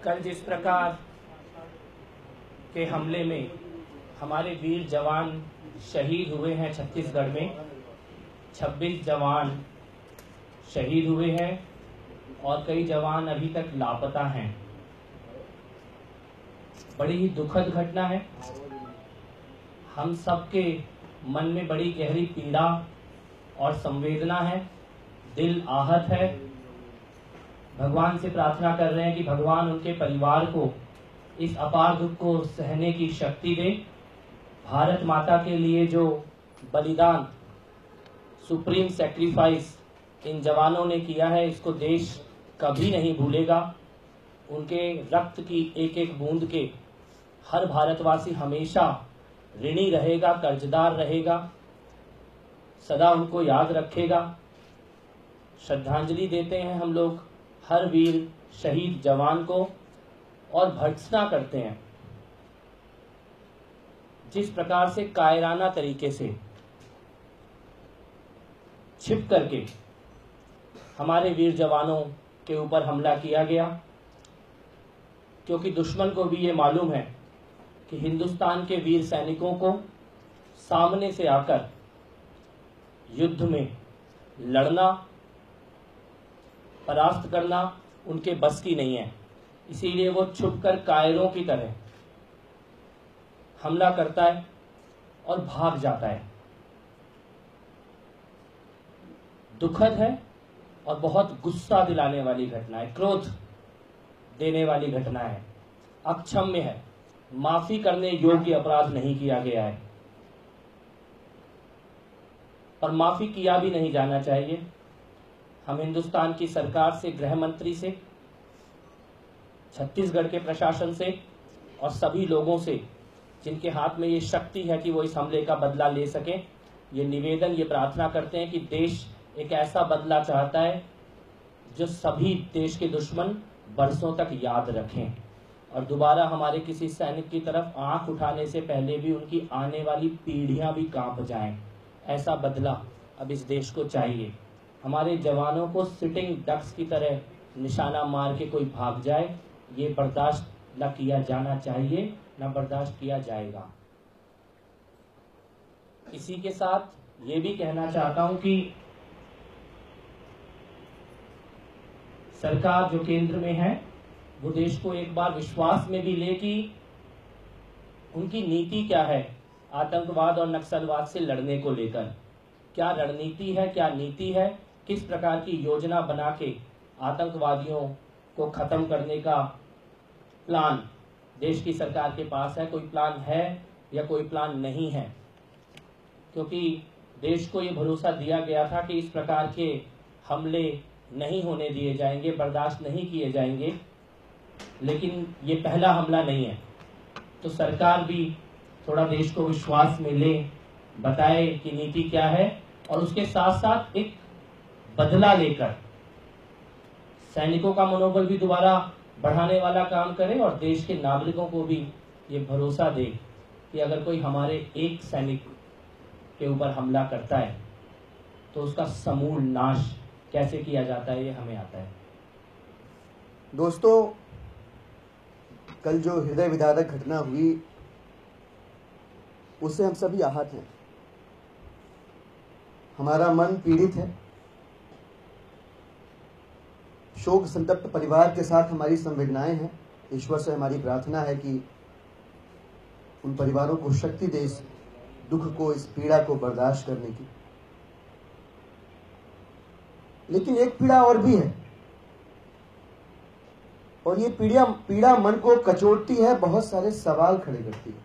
कल जिस प्रकार के हमले में हमारे वीर जवान शहीद हुए हैं, छत्तीसगढ़ में 26 जवान शहीद हुए हैं और कई जवान अभी तक लापता हैं। बड़ी ही दुखद घटना है। हम सबके मन में बड़ी गहरी पीड़ा और संवेदना है, दिल आहत है। भगवान से प्रार्थना कर रहे हैं कि भगवान उनके परिवार को इस अपार दुख को सहने की शक्ति दे। भारत माता के लिए जो बलिदान, सुप्रीम सैक्रिफाइस इन जवानों ने किया है, इसको देश कभी नहीं भूलेगा। उनके रक्त की एक एक बूंद के हर भारतवासी हमेशा ऋणी रहेगा, कर्जदार रहेगा, सदा उनको याद रखेगा। श्रद्धांजलि देते हैं हम लोग हर वीर शहीद जवान को और भर्त्सना करते हैं जिस प्रकार से कायराना तरीके से छिप करके हमारे वीर जवानों के ऊपर हमला किया गया, क्योंकि दुश्मन को भी ये मालूम है कि हिंदुस्तान के वीर सैनिकों को सामने से आकर युद्ध में लड़ना, परास्त करना उनके बस की नहीं है। इसीलिए वो छुपकर कायरों की तरह हमला करता है और भाग जाता है। दुखद है और बहुत गुस्सा दिलाने वाली घटना है, क्रोध देने वाली घटना है, अक्षम्य है। माफी करने योग्य अपराध नहीं किया गया है और माफी किया भी नहीं जाना चाहिए। हम हिंदुस्तान की सरकार से, गृह मंत्री से, छत्तीसगढ़ के प्रशासन से और सभी लोगों से जिनके हाथ में ये शक्ति है कि वो इस हमले का बदला ले सकें, ये निवेदन, ये प्रार्थना करते हैं कि देश एक ऐसा बदला चाहता है जो सभी देश के दुश्मन बरसों तक याद रखें और दोबारा हमारे किसी सैनिक की तरफ आंख उठाने से पहले भी उनकी आने वाली पीढ़ियां भी कांप जाएं। ऐसा बदला अब इस देश को चाहिए। हमारे जवानों को सिटिंग डक्स की तरह निशाना मार के कोई भाग जाए, ये बर्दाश्त न किया जाना चाहिए, न बर्दाश्त किया जाएगा। इसी के साथ ये भी कहना चाहता हूं कि सरकार जो केंद्र में है वो देश को एक बार विश्वास में भी ले कि उनकी नीति क्या है आतंकवाद और नक्सलवाद से लड़ने को लेकर। क्या रणनीति है, क्या नीति है, किस प्रकार की योजना बना के आतंकवादियों को खत्म करने का प्लान देश की सरकार के पास है। कोई प्लान है या कोई प्लान नहीं है, क्योंकि देश को ये भरोसा दिया गया था कि इस प्रकार के हमले नहीं होने दिए जाएंगे, बर्दाश्त नहीं किए जाएंगे, लेकिन ये पहला हमला नहीं है। तो सरकार भी थोड़ा देश को विश्वास में ले, बताए कि नीति क्या है और उसके साथ साथ एक बदला लेकर सैनिकों का मनोबल भी दोबारा बढ़ाने वाला काम करे और देश के नागरिकों को भी ये भरोसा दे कि अगर कोई हमारे एक सैनिक के ऊपर हमला करता है तो उसका समूल नाश कैसे किया जाता है ये हमें आता है। दोस्तों, कल जो हृदय विदारक घटना हुई उससे हम सभी आहत हैं। हमारा मन पीड़ित है। शोक संतप्त परिवार के साथ हमारी संवेदनाएं हैं। ईश्वर से हमारी प्रार्थना है कि उन परिवारों को शक्ति दे इस दुख को, इस पीड़ा को बर्दाश्त करने की। लेकिन एक पीड़ा और भी है और ये पीड़ा मन को कचोटती है, बहुत सारे सवाल खड़े करती है।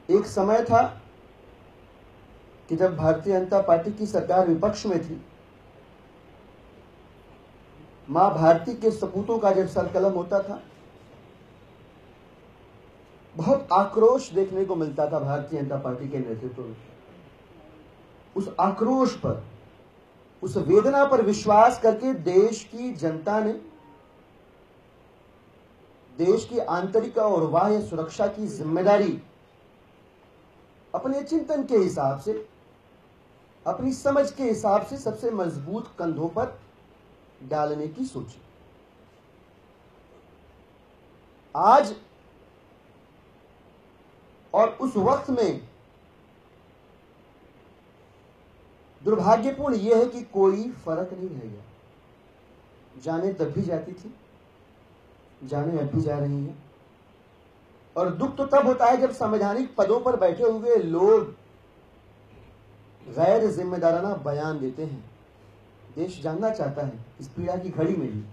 एक समय था कि जब भारतीय जनता पार्टी की सरकार विपक्ष में थी, मां भारती के सपूतों का जब सरकलम होता था, बहुत आक्रोश देखने को मिलता था भारतीय जनता पार्टी के नेतृत्व में। उस आक्रोश पर, उस वेदना पर विश्वास करके देश की जनता ने देश की आंतरिक और बाह्य सुरक्षा की जिम्मेदारी अपने चिंतन के हिसाब से, अपनी समझ के हिसाब से सबसे मजबूत कंधों पर डालने की सोची। आज और उस वक्त में दुर्भाग्यपूर्ण यह है कि कोई फर्क नहीं रह गया। जाने तब भी जाती थी, जाने अब भी जा रही हैं। और दुख तो तब होता है जब संवैधानिक पदों पर बैठे हुए लोग गैर जिम्मेदाराना बयान देते हैं। देश जानना चाहता है, इस पीड़ा की घड़ी में भी,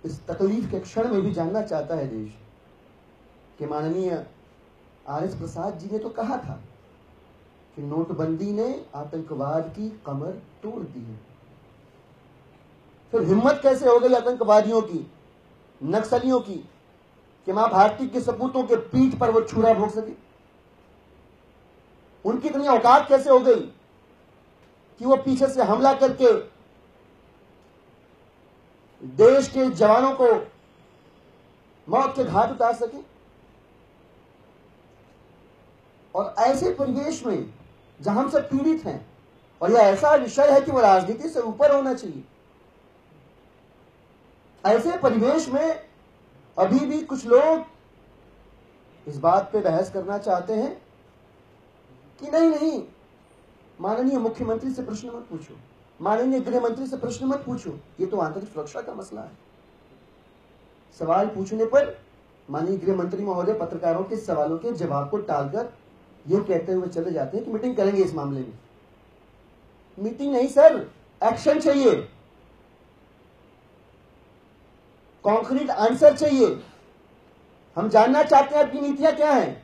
इस तकलीफ के क्षण में भी जानना चाहता है देश कि माननीय RS प्रसाद जी ने तो कहा था कि नोटबंदी ने आतंकवाद की कमर तोड़ दी है। फिर हिम्मत कैसे हो गई आतंकवादियों की, नक्सलियों की, कि मां भारती के सपूतों के पीठ पर वो छुरा भोग सके? उनकी इतनी औकात कैसे हो गई कि वो पीछे से हमला करके देश के जवानों को मौत के घाट उतार सके? और ऐसे परिवेश में जहां हम सब पीड़ित हैं, और यह ऐसा विषय है कि वो राजनीति से ऊपर होना चाहिए, ऐसे परिवेश में अभी भी कुछ लोग इस बात पे बहस करना चाहते हैं कि नहीं, माननीय मुख्यमंत्री से प्रश्न मत पूछो, माननीय गृह मंत्री से प्रश्न मत पूछो, ये तो आंतरिक सुरक्षा का मसला है। सवाल पूछने पर माननीय गृह मंत्री महोदय पत्रकारों के सवालों के जवाब को टालकर ये कहते हुए चले जाते हैं कि मीटिंग करेंगे इस मामले में। मीटिंग नहीं सर, एक्शन चाहिए, कॉन्क्रीट आंसर चाहिए। हम जानना चाहते हैं आपकी नीतियां क्या हैं।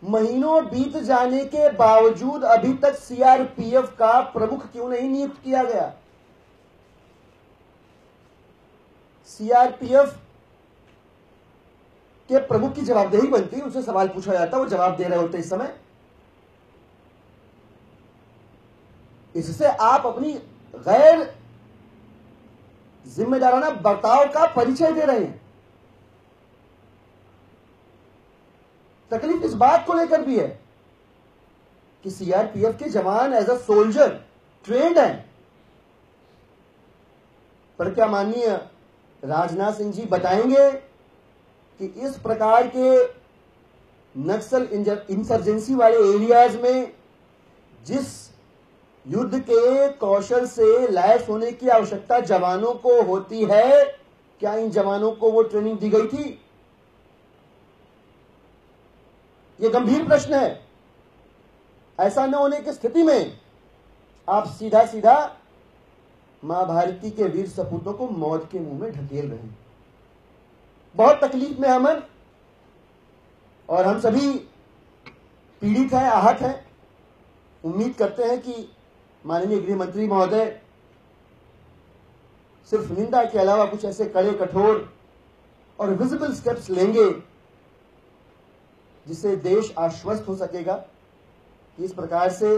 महीनों बीत जाने के बावजूद अभी तक CRPF का प्रमुख क्यों नहीं नियुक्त किया गया? CRPF के प्रमुख की जवाबदेही बनती है, उनसे सवाल पूछा जाता, वो जवाब दे रहे होते इस समय। इससे आप अपनी गैर जिम्मेदाराना बर्ताव का परिचय दे रहे हैं। तकलीफ इस बात को लेकर भी है कि CRPF के जवान एज अ सोल्जर ट्रेंड हैं, पर क्या माननीय राजनाथ सिंह जी बताएंगे कि इस प्रकार के नक्सल इंसर्जेंसी वाले एरियाज में जिस युद्ध के कौशल से लैस होने की आवश्यकता जवानों को होती है, क्या इन जवानों को वो ट्रेनिंग दी गई थी? ये गंभीर प्रश्न है। ऐसा न होने की स्थिति में आप सीधा सीधा मां भारती के वीर सपूतों को मौत के मुंह में ढकेल रहे हैं। बहुत तकलीफ में अमन, और हम सभी पीड़ित हैं, आहत हैं। उम्मीद करते हैं कि माननीय गृह मंत्री महोदय सिर्फ निंदा के अलावा कुछ ऐसे कड़े, कठोर और विजिबल स्टेप्स लेंगे जिससे देश आश्वस्त हो सकेगा कि इस प्रकार से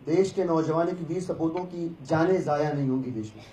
देश के नौजवानों की वीर सपूतों की जानें जाया नहीं होंगी देश में।